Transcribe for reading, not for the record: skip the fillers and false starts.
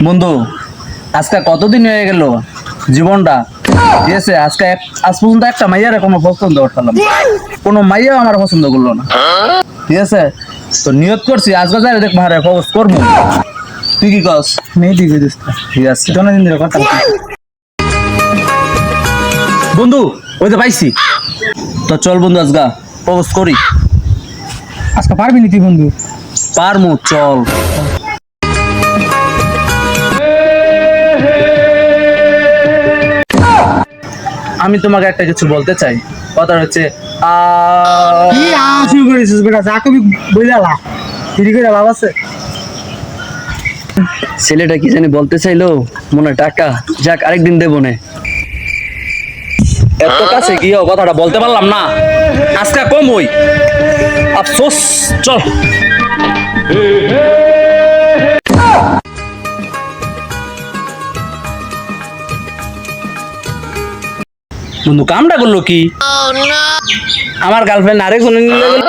বন্ধু, আজকে কতদিন হয়ে গেল জীবনটা, ঠিক আছে? আজ পর্যন্ত একটা মাইয়ারে কোনো পছন্দ করতাম না, কোনো মাইয়া আমার পছন্দ করলো না, ঠিক আছে? তো নিয়ত করছি আজকে যাই দেখ ভাড়া প্রপোজ করবো। তুই কি কস? মেয়ে দিকে দিস ঠিক আছে জনদিন ধরে কথা বন্ধু, ওই তো পাইছি। তো চল বন্ধু আজগা প্রপোজ করি। আজকে পারবি নি তুই বন্ধু? পারমু, চল। আমি তোমাকে একটা কিছু বলতে চাই, কথা হচ্ছে কি শুরু করেছিস বেটা? যা কবি বইলা ফিরি করে লাভ আছে? ছেলেটা কি জানি বলতে চাইলো, মনে হয় টাকা। যাক, আরেকদিন দেবো নে। এত কাছে গিয়েও কথাটা বলতে পারলাম না, আজকে কম হই, আফসোস। চল বন্ধু, কামটা করলো কি? আমার গার্লফ্রেন্ড আরেকজনে নিয়ে গেল।